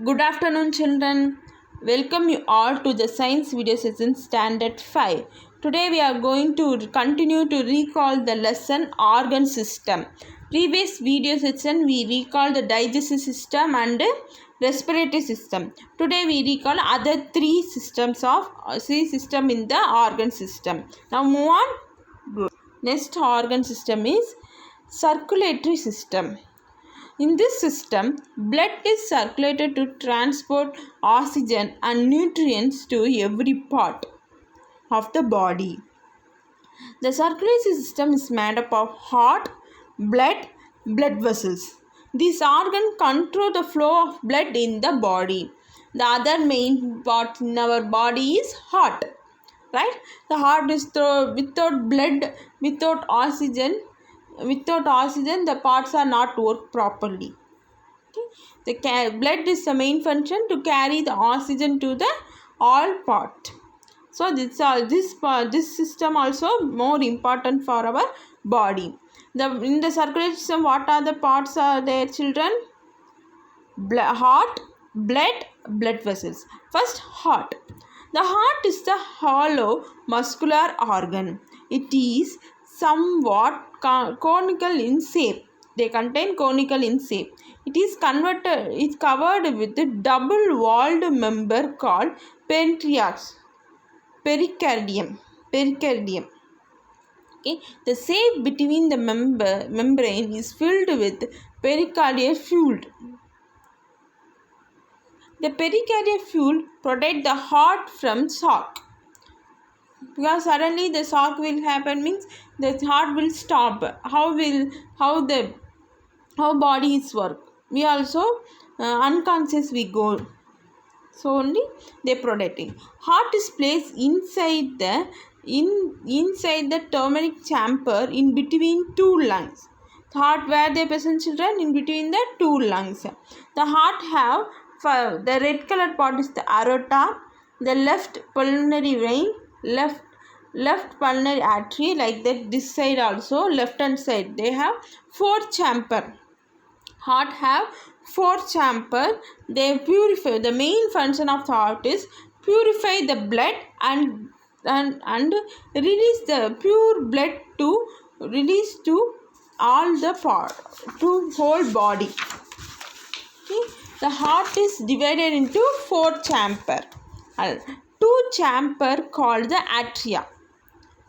Good afternoon, children. Welcome you all to the science video session standard 5. Today we are going to continue to recall the lesson organ system. Previous video session we recall the digestive system and respiratory system. Today we recall other three systems in the organ system. Now move on. Good. Next organ system is circulatory system. In this system, blood is circulated to transport oxygen and nutrients to every part of the body. The circulatory system is made up of heart, blood vessels. These organs control the flow of blood in the body. The other main part in our body is heart. Right? The heart is without blood, without oxygen, the parts are not work properly. Okay? The blood is the main function to carry the oxygen to the all part. So this system also more important for our body. In the circulatory system, what are the parts are there, children? Heart, blood vessels. First, heart. The heart is the hollow muscular organ. It is somewhat conical in shape. They contain conical in shape. It is covered with a double-walled member called pericardium. Okay. The space between the membrane is filled with pericardial fluid. The pericardial fluid protects the heart from shock. Because suddenly the shock will happen means the heart will stop. How body is work? We also unconscious we go. So only they protect it. Heart is placed inside the thoracic chamber in between two lungs. The heart where they present, children? In between the two lungs. The heart have the red colored part is the aorta, the left pulmonary vein, left pulmonary artery, like that. This side also, left hand side, they have four chamber. Heart have four chamber. They purify. The main function of the heart is purify the blood and release the pure blood to release to all the part, to whole body. Okay. The heart is divided into four chamber. Two chamber called the atria.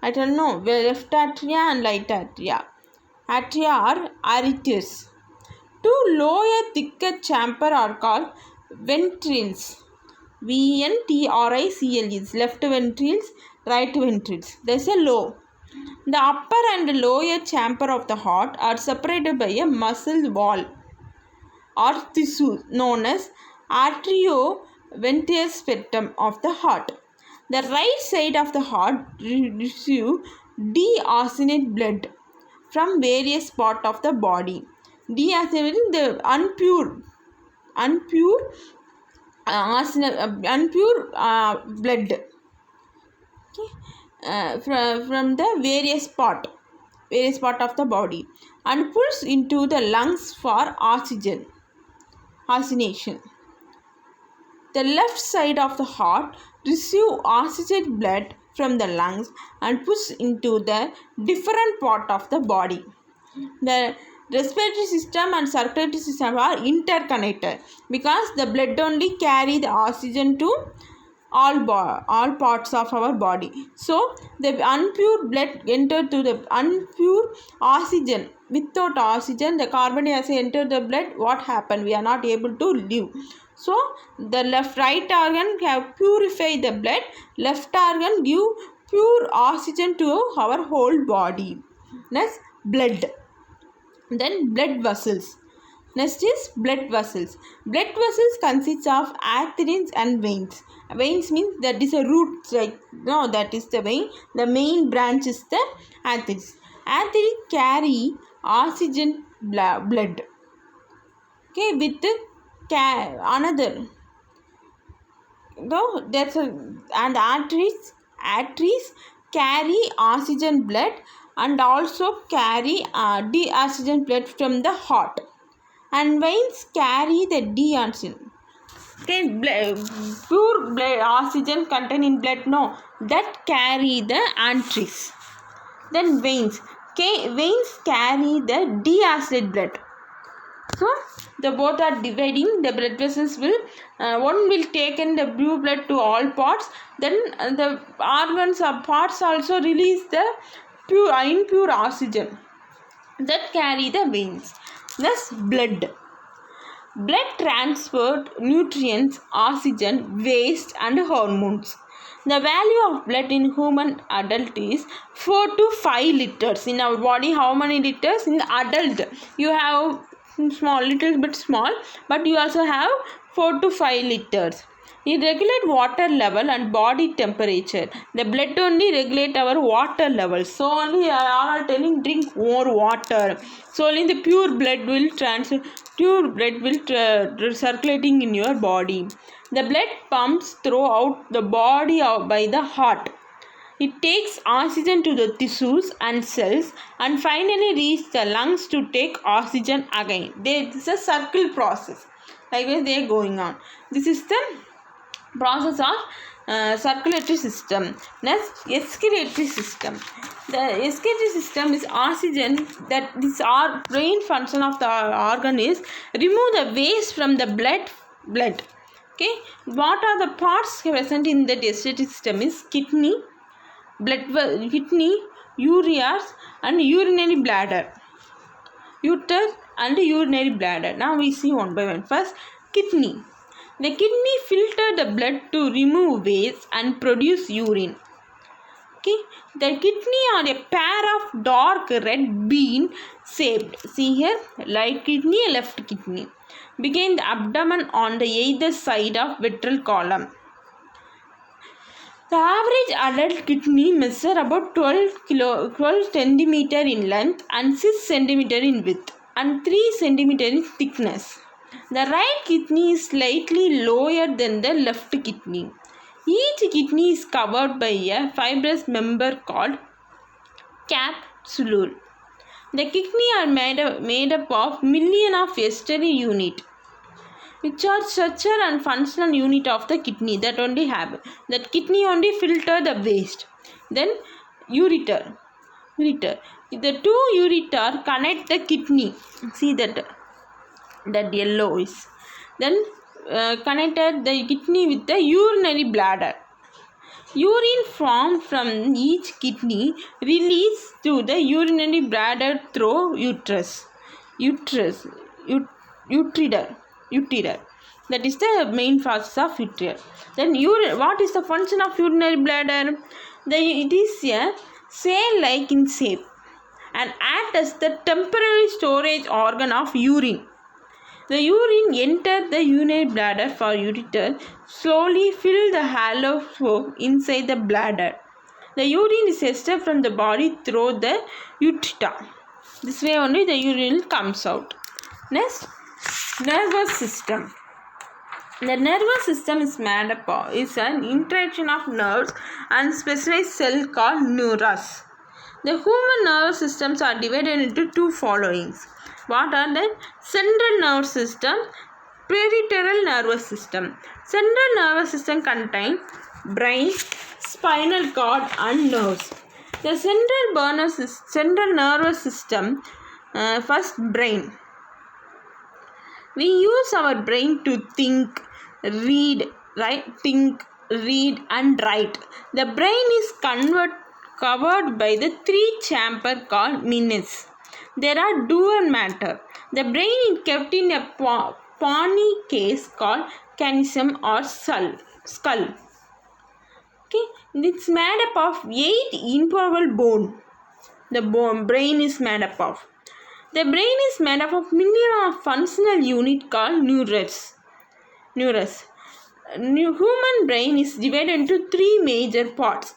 I don't know, left atria and right atria. Atria are aretes. Two lower thicker chamber are called ventricles. Ventricles. Left ventricles, right ventricles. There is a low. The upper and lower chamber of the heart are separated by a muscle wall or tissue known as arterioventricular septum of the heart. The right side of the heart receives deoxygenated blood from various parts of the body. Deoxygenated, the unpure blood. Okay. From the various part of the body and pulls into the lungs for oxygenation. The left side of the heart receives oxygenated blood from the lungs and pushes into the different part of the body. The respiratory system and circulatory system are interconnected because the blood only carry the oxygen to all parts of our body. So the unpure blood enter to the unpure oxygen. Without oxygen, the carbon dioxide enter the blood. What happened? We are not able to live. So the right organ have purified the blood. Left organ give pure oxygen to our whole body. Next, blood. Then blood vessels. Next is blood vessels. Blood vessels consist of arteries and veins. Veins means that is a root, like that is the vein. The main branch is the arteries. Arteries carry oxygen blood. Okay, with another. No, that's and arteries carry oxygen blood and also carry deoxygen blood from the heart. And veins carry the deoxygen. Okay, pure blood oxygen contained in blood, no, that carry the arteries. Then veins. Okay, veins carry the deacidated blood. So the both are dividing. The blood vessels will one will take in the blue blood to all parts. Then the organs or parts also release the pure impure oxygen that carry the veins. Thus blood. Blood transport nutrients, oxygen, waste and hormones. The value of blood in human adult is 4 to 5 liters. In our body, how many liters? In adult, you have small, little bit small, but you also have 4 to 5 liters. It regulate water level and body temperature. The blood only regulate our water level. So only all are telling drink more water. So only the pure blood will circulating in your body. The blood pumps throughout the body by the heart. It takes oxygen to the tissues and cells and finally reaches the lungs to take oxygen again. This is a circle process. Like they are going on. This is the process of circulatory system. Next, excretory system. The excretory system is oxygen that this our brain function of the organ is remove the waste from the blood. Okay, what are the parts present in the excretory system is kidney, ureas and urinary bladder, uterus and urinary bladder. Now we see one by one. First, kidney. The kidney filter the blood to remove waste and produce urine. Okay, the kidney are a pair of dark red bean shaped. See here, right kidney, left kidney. Begin the abdomen on the either side of ventral column. The average adult kidney measures about 12 centimeter in length and 6 centimeter in width and 3 centimeter in thickness. The right kidney is slightly lower than the left kidney. Each kidney is covered by a fibrous member called capsule. The kidney are made up of million of Esterly unit, which are structure and functional unit of the kidney that only have. That kidney only filter the waste. Then ureter. The two ureter connect the kidney. See that yellow is. Then connected the kidney with the urinary bladder. Urine formed from each kidney released to the urinary bladder through uterus. Ureter. That is the main process of ureter. Then what is the function of urinary bladder? It is a sail-like in shape and act as the temporary storage organ of urine. The urine enters the urinary bladder for ureter, slowly fill the hollow spoke inside the bladder. The urine is extracted from the body through the ureter. This way only the urine comes out. Next, nervous system. The nervous system is made up of an interaction of nerves and specialized cell called neurons. The human nervous systems are divided into two followings. What are the central nervous system, peripheral nervous system? Central nervous system contains brain, spinal cord and nerves. The central nervous system, first brain. We use our brain to think, read and write. The brain is covered by the three chamber called meninges. There are dual matter. The brain is kept in a pony case called canism or skull. Okay, it's made up of 8 immovable bone. The brain is made up of. The brain is made up of million of functional unit called neurons. Human brain is divided into 3 major parts: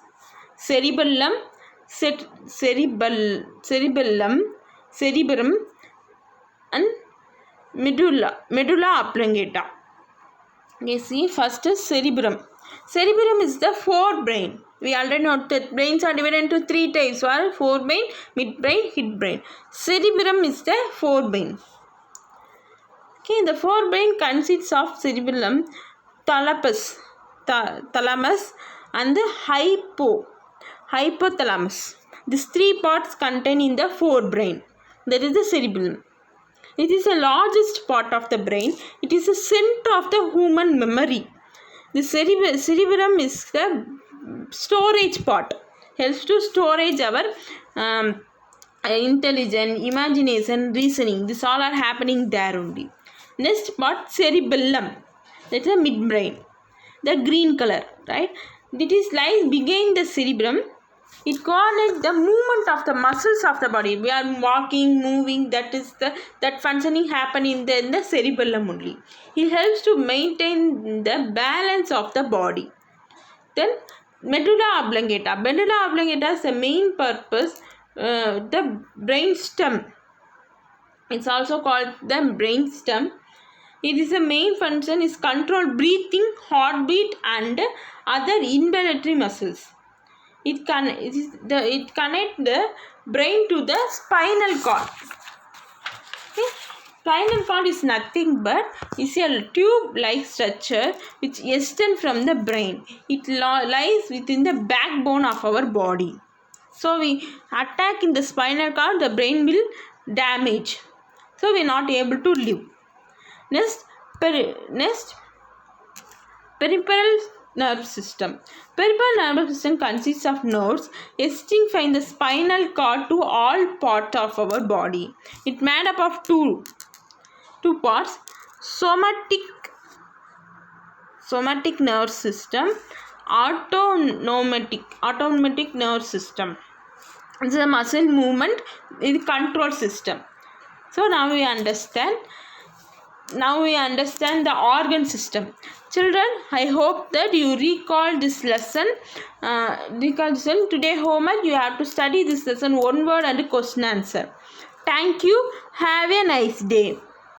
cerebellum, cerebrum and medulla oblongata. You see, first is cerebrum. Cerebrum is the forebrain. We already know that brains are divided into 3 types: forebrain, midbrain, hindbrain. Cerebrum is the forebrain. Okay, the forebrain consists of cerebellum, thalamus, and the hypothalamus. These three parts contained in the forebrain. That is the cerebellum. It is the largest part of the brain. It is the center of the human memory. The cerebellum is the storage part. Helps to storage our intelligence, imagination, reasoning. This all are happening there only. Next part, cerebellum. That's the midbrain. The green color, right? It is lies behind the cerebrum. It coordinates the movement of the muscles of the body. We are walking, moving. That functioning happen in the cerebellum only. It helps to maintain the balance of the body. Then medulla oblongata. Medulla oblongata is the main purpose. The brain stem. It's also called the brain stem. It is the main function is control breathing, heartbeat, and other involuntary muscles. It connects the brain to the spinal cord. Okay. Spinal cord is nothing but is a tube-like structure which extends from the brain. It lies within the backbone of our body. So we attack in the spinal cord, the brain will damage. So we are not able to live. Next, peripheral nerve system. Peripheral nervous system consists of nerves extending from the spinal cord to all parts of our body. It made up of two parts: somatic nerve system, autonomic nerve system. This is a muscle movement in the control system. So now we understand the organ system. Children, I hope that you recall this lesson. Today homework, you have to study this lesson, one word and question answer. Thank you. Have a nice day.